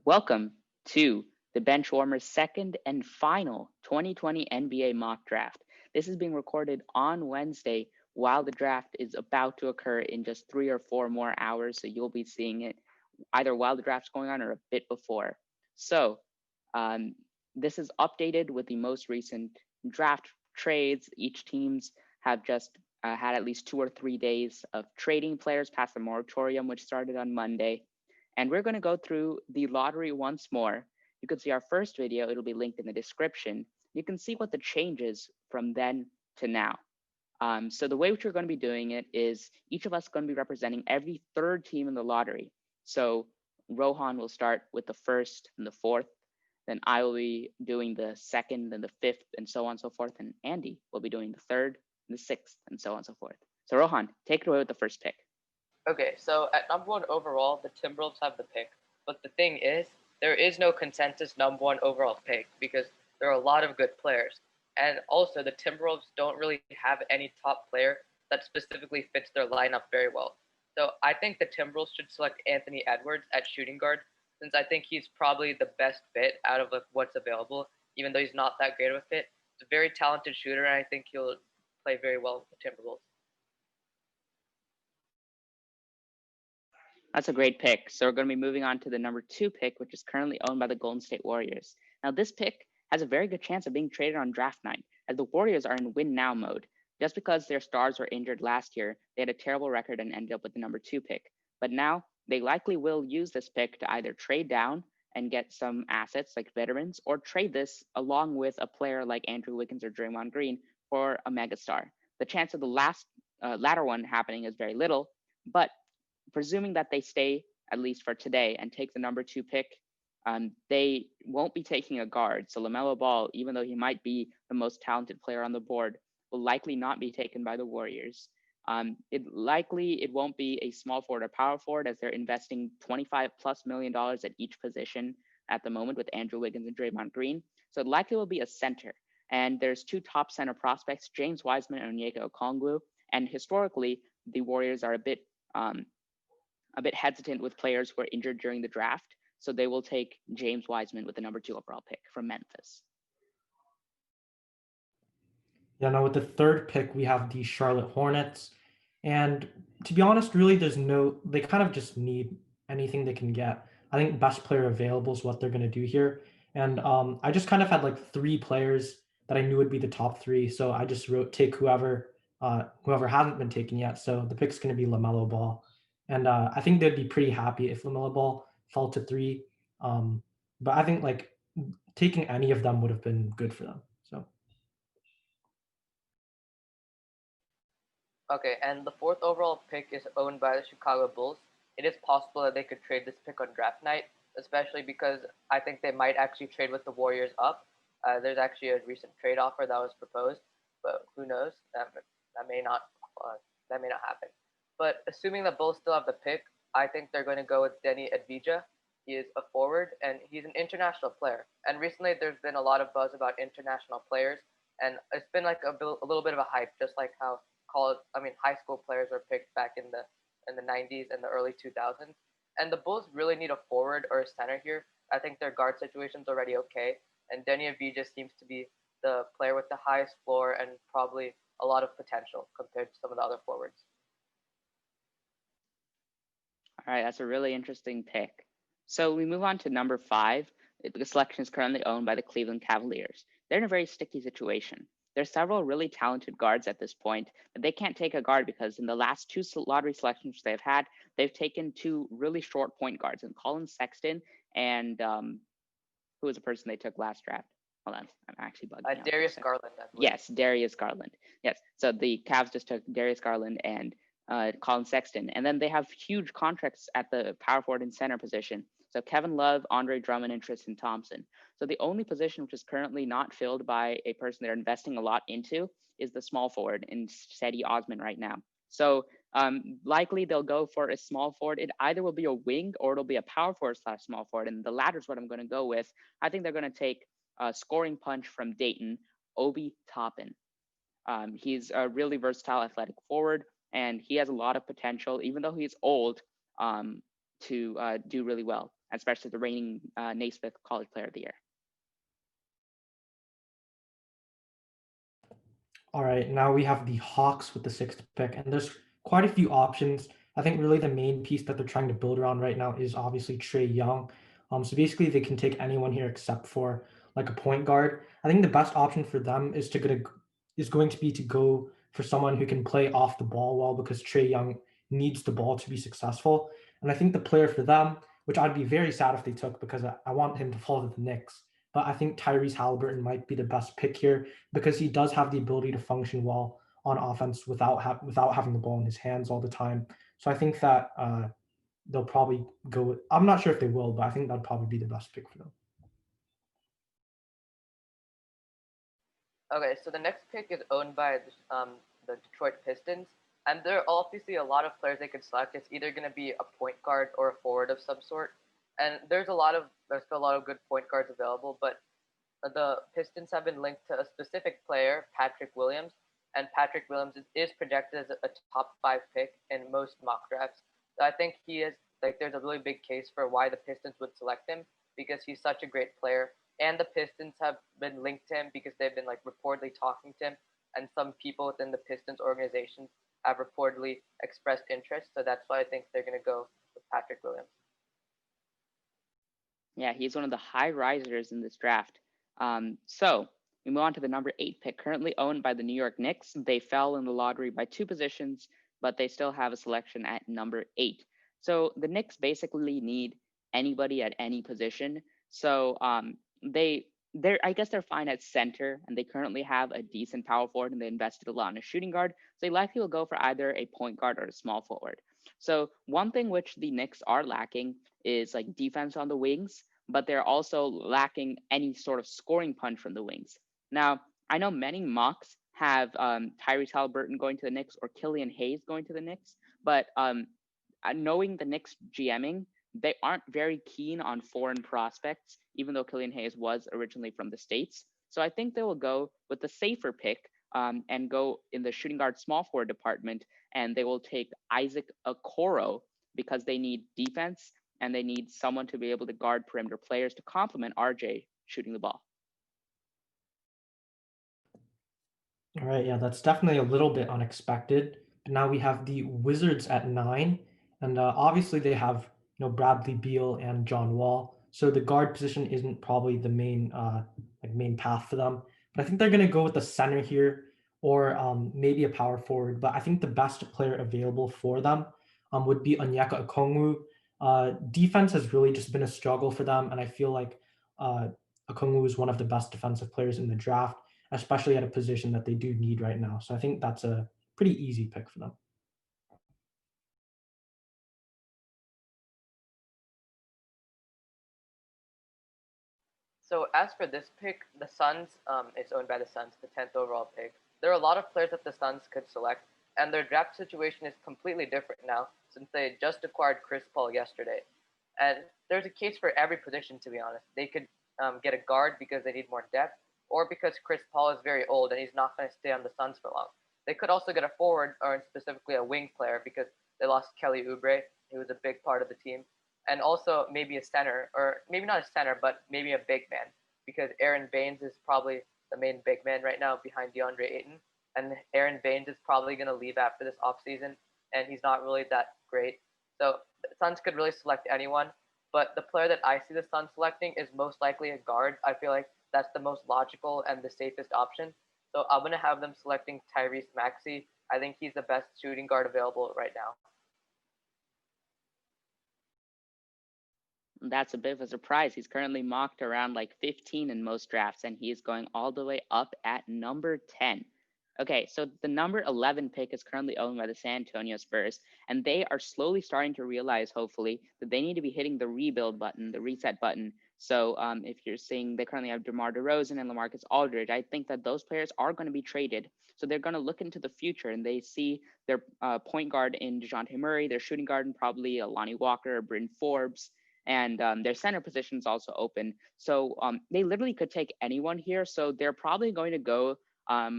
Welcome to the Benchwarmers second and final 2020 NBA mock draft. This is being recorded on Wednesday while the draft is about to occur in just 3 or 4 more hours. So you'll be seeing it either while the draft's going on or a bit before. So um, this is updated with the most recent draft trades. Each teams have just had at least 2 or 3 days of trading players past the moratorium, which started on Monday. And we're going to go through the lottery once more. You can see our first video. It'll be linked in the description. You can see what the changes from then to now. So the way which we're going to be doing it is each of us going to be representing every third team in the lottery. So Rohan will start with the first and the fourth. Then I will be doing the second and the fifth and so on and so forth. And Andy will be doing the third and the sixth and so on and so forth. So Rohan, take it away with the first pick. Okay, so at number one overall, the Timberwolves have the pick. But the thing is, there is no consensus number one overall pick because there are a lot of good players. And also, the Timberwolves don't really have any top player that specifically fits their lineup very well. So I think the Timberwolves should select Anthony Edwards at shooting guard, since I think he's probably the best fit out of what's available, even though he's not that great of a fit. He's a very talented shooter, and I think he'll play very well with the Timberwolves. That's a great pick. So we're going to be moving on to the number 2 pick, which is currently owned by the Golden State Warriors. Now, this pick has a very good chance of being traded on draft night, as the Warriors are in win now mode. Just because their stars were injured last year, they had a terrible record and ended up with the number 2 pick. But now they likely will use this pick to either trade down and get some assets like veterans, or trade this along with a player like Andrew Wiggins or Draymond Green for a megastar. The chance of the latter one happening is very little, but presuming that they stay at least for today and take the number 2 pick, they won't be taking a guard. So LaMelo Ball, even though he might be the most talented player on the board, will likely not be taken by the Warriors. It won't be a small forward or power forward, as they're investing $25+ million at each position at the moment with Andrew Wiggins and Draymond Green. So it likely will be a center. And there's 2 top center prospects, James Wiseman and Onyeka Okongwu. And historically, the Warriors are a bit hesitant with players who are injured during the draft. So they will take James Wiseman with the number 2 overall pick from Memphis. Yeah, now with the third pick, we have the Charlotte Hornets. And to be honest, really, they kind of just need anything they can get. I think best player available is what they're going to do here. And I just kind of had like 3 players that I knew would be the top 3. So I just wrote take whoever hasn't been taken yet. So the pick's going to be LaMelo Ball. And I think they'd be pretty happy if LaMelo Ball fell to 3. But I think like taking any of them would have been good for them. So. Okay, and the fourth overall pick is owned by the Chicago Bulls. It is possible that they could trade this pick on draft night, especially because I think they might actually trade with the Warriors up. There's actually a recent trade offer that was proposed, but who knows? That may not happen. But assuming the Bulls still have the pick, I think they're going to go with Denny Advija. He is a forward, and he's an international player. And recently, there's been a lot of buzz about international players, and it's been like a little bit of a hype, just like how high school players were picked back in the 90s and the early 2000s. And the Bulls really need a forward or a center here. I think their guard situation's already okay, and Denny Avdija seems to be the player with the highest floor and probably a lot of potential compared to some of the other forwards. All right, that's a really interesting pick. So we move on to number 5. The selection is currently owned by the Cleveland Cavaliers. They're in a very sticky situation. There's several really talented guards at this point, but they can't take a guard because in the last 2 lottery selections they've had, they've taken 2 really short point guards, and Colin Sexton and who was the person they took last draft? Hold on, I'm actually bugging out. Darius Garland. Yes, Darius Garland. Yes, so the Cavs just took Darius Garland and Colin Sexton, and then they have huge contracts at the power forward and center position. So Kevin Love, Andre Drummond, and Tristan Thompson. So the only position which is currently not filled by a person they're investing a lot into is the small forward in Cedi Osman right now. So likely they'll go for a small forward. It either will be a wing or it'll be a power forward / small forward. And the latter is what I'm going to go with. I think they're going to take a scoring punch from Dayton, Obi Toppin. He's a really versatile athletic forward, and he has a lot of potential, even though he's old, to do really well. especially the reigning Naismith College Player of the Year. All right, now we have the Hawks with the sixth pick, and there's quite a few options. I think really the main piece that they're trying to build around right now is obviously Trae Young. So basically they can take anyone here except for like a point guard. I think the best option for them is going to be to go for someone who can play off the ball well because Trae Young needs the ball to be successful. And I think the player for them, which I'd be very sad if they took because I want him to fall to the Knicks, but I think Tyrese Halliburton might be the best pick here because he does have the ability to function well on offense without having the ball in his hands all the time. So I think that they'll probably go with, I'm not sure if they will, but I think that'd probably be the best pick for them. Okay, so the next pick is owned by the Detroit Pistons, and there are obviously a lot of players they could select. It's either going to be a point guard or a forward of some sort, and there's still a lot of good point guards available, but the Pistons have been linked to a specific player, Patrick Williams, and Patrick Williams is projected as a top 5 pick in most mock drafts. So I think he is there's a really big case for why the Pistons would select him because he's such a great player, and the Pistons have been linked to him because they've been reportedly talking to him, and some people within the Pistons organization have reportedly expressed interest. So that's why I think they're going to go with Patrick Williams. Yeah, he's one of the high risers in this draft. So we move on to the number 8 pick, currently owned by the New York Knicks. They fell in the lottery by 2 positions, but they still have a selection at number 8. So the Knicks basically need anybody at any position. So I guess they're fine at center, and they currently have a decent power forward, and they invested a lot in a shooting guard. So they likely will go for either a point guard or a small forward. So one thing which the Knicks are lacking is defense on the wings, but they're also lacking any sort of scoring punch from the wings. Now, I know many mocks have Tyrese Halliburton going to the Knicks or Killian Hayes going to the Knicks, but knowing the Knicks GMing, they aren't very keen on foreign prospects, even though Killian Hayes was originally from the States. So I think they will go with the safer pick and go in the shooting guard small forward department, and they will take Isaac Okoro because they need defense and they need someone to be able to guard perimeter players to complement RJ shooting the ball. All right, yeah, that's definitely a little bit unexpected. But now we have the Wizards at 9, and obviously they have Bradley Beal and John Wall. So the guard position isn't probably the main path for them. But I think they're going to go with the center here, or maybe a power forward. But I think the best player available for them would be Onyeka Okongwu. Defense has really just been a struggle for them, and I feel like Okongwu is one of the best defensive players in the draft, especially at a position that they do need right now. So I think that's a pretty easy pick for them. So as for this pick, the Suns is owned by the Suns, the 10th overall pick. There are a lot of players that the Suns could select, and their draft situation is completely different now since they just acquired Chris Paul yesterday. And there's a case for every position, to be honest. They could get a guard because they need more depth, or because Chris Paul is very old and he's not going to stay on the Suns for long. They could also get a forward, or specifically a wing player, because they lost Kelly Oubre, who was a big part of the team, and also maybe a center, or maybe not a center, but maybe a big man, because Aaron Baines is probably the main big man right now behind DeAndre Ayton, and Aaron Baines is probably going to leave after this offseason, and he's not really that great. So the Suns could really select anyone, but the player that I see the Suns selecting is most likely a guard. I feel like that's the most logical and the safest option. So I'm going to have them selecting Tyrese Maxey. I think he's the best shooting guard available right now. That's a bit of a surprise. He's currently mocked around 15 in most drafts, and he is going all the way up at number 10. Okay, so the number 11 pick is currently owned by the San Antonio Spurs, and they are slowly starting to realize, hopefully, that they need to be hitting the rebuild button, the reset button. So if you're seeing they currently have DeMar DeRozan and LaMarcus Aldridge, I think that those players are going to be traded. So they're going to look into the future, and they see their point guard in DeJounte Murray, their shooting guard in probably Lonnie Walker or Bryn Forbes, and their center position is also open. So they literally could take anyone here. So they're probably going to go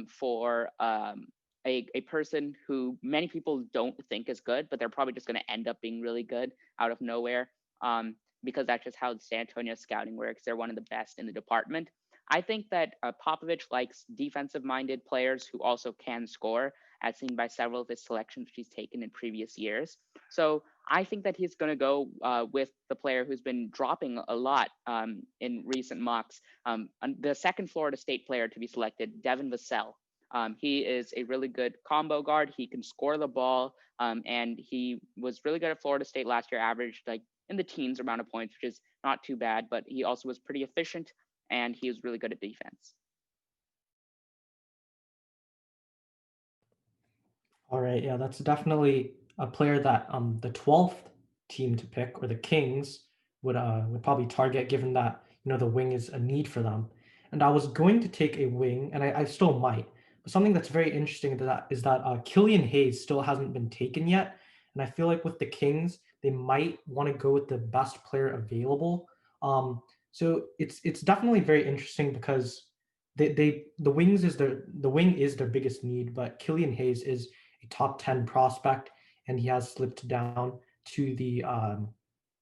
for a person who many people don't think is good, but they're probably just going to end up being really good out of nowhere. because that's just how the San Antonio scouting works. They're one of the best in the department. I think that Popovich likes defensive-minded players who also can score, as seen by several of his selections which he's taken in previous years. So I think that he's going to go with the player who's been dropping a lot in recent mocks, the second Florida State player to be selected, Devin Vassell. He is a really good combo guard. He can score the ball, and he was really good at Florida State last year, averaged like in the teens amount of points, which is not too bad, but he also was pretty efficient, and he was really good at defense. All right, yeah, that's definitely a player that the 12th team to pick, or the Kings, would probably target, given that the wing is a need for them. And I was going to take a wing, and I still might. But something that's very interesting is that Killian Hayes still hasn't been taken yet, and I feel like with the Kings, they might want to go with the best player available. So it's definitely very interesting because the wing is their biggest need, but Killian Hayes is a top 10 prospect, and he has slipped down to the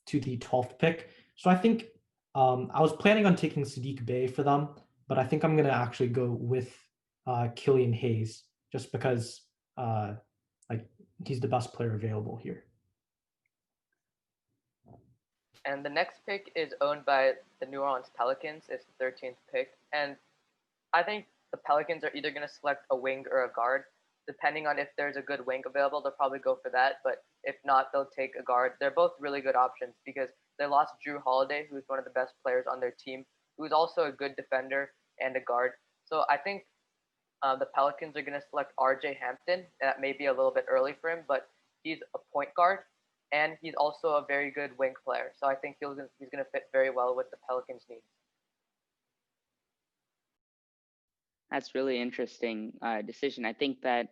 12th pick. So I think I was planning on taking Sadiq Bey for them, but I think I'm going to actually go with Killian Hayes just because like he's the best player available here. And the next pick is owned by the New Orleans Pelicans. It's the 13th pick. And I think the Pelicans are either going to select a wing or a guard. Depending on if there's a good wing available, they'll probably go for that. But if not, they'll take a guard. They're both really good options because they lost Drew Holiday, who's one of the best players on their team, who's also a good defender and a guard. So I think the Pelicans are going to select R.J. Hampton. That may be a little bit early for him, but he's a point guard, and he's also a very good wing player. So I think he's going to fit very well with the Pelicans' needs. That's really interesting decision. I think that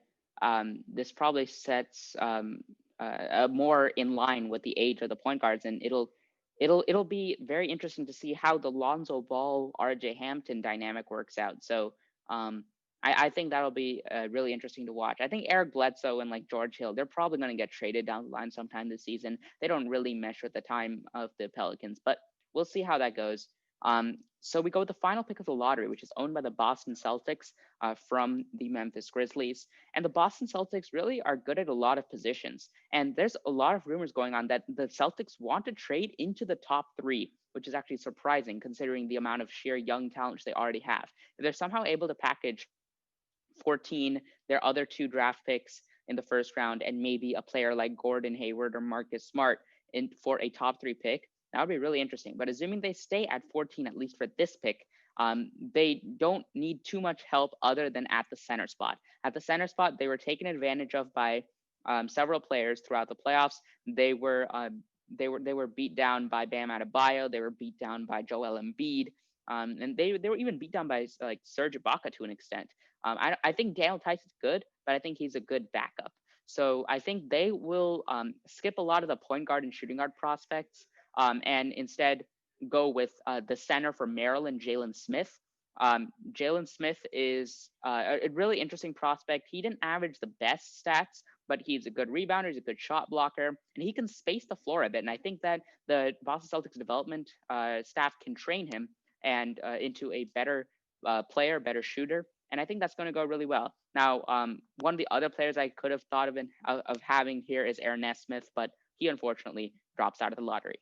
this probably sets more in line with the age of the point guards, and it'll be very interesting to see how the Lonzo Ball RJ Hampton dynamic works out. So I think that'll be really interesting to watch. I think Eric Bledsoe and like George Hill, they're probably going to get traded down the line sometime this season. They don't really mesh with the time of the Pelicans, but we'll see how that goes. So we go with the final pick of the lottery, which is owned by the Boston Celtics from the Memphis Grizzlies. And the Boston Celtics really are good at a lot of positions. And there's a lot of rumors going on that the Celtics want to trade into the top three, which is actually surprising considering the amount of sheer young talent they already have. If they're somehow able to package 14, their other 2 draft picks in the first round, and maybe a player like Gordon Hayward or Marcus Smart for a top 3 pick, that would be really interesting. But assuming they stay at 14, at least for this pick, they don't need too much help other than at the center spot. At the center spot, they were taken advantage of by several players throughout the playoffs. They were beat down by Bam Adebayo. They were beat down by Joel Embiid. And they were even beat down by like Serge Ibaka to an extent. I think Daniel Tice is good, but I think he's a good backup. So I think they will skip a lot of the point guard and shooting guard prospects and instead go with the center for Maryland, Jalen Smith. Jalen Smith is a really interesting prospect. He didn't average the best stats, but he's a good rebounder, he's a good shot blocker, and he can space the floor a bit. And I think that the Boston Celtics development staff can train him and into a better player, better shooter. And I think that's going to go really well. Now, one of the other players I could have thought of having here is Aaron Nesmith, but he unfortunately drops out of the lottery.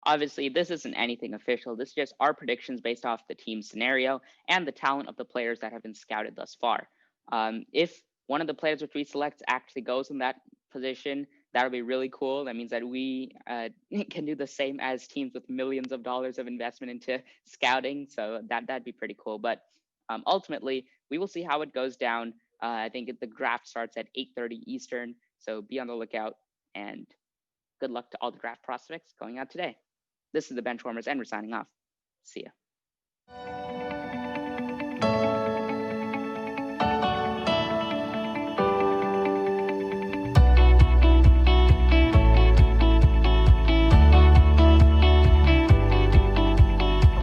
Obviously, this isn't anything official. This is just our predictions based off the team scenario and the talent of the players that have been scouted thus far. If one of the players which we select actually goes in that position, that would be really cool. That means that we can do the same as teams with millions of dollars of investment into scouting. So that'd be pretty cool. But ultimately, we will see how it goes down. I think the draft starts at 8:30 Eastern. So be on the lookout, and good luck to all the draft prospects going out today. This is the Benchwarmers, and we're signing off. See ya.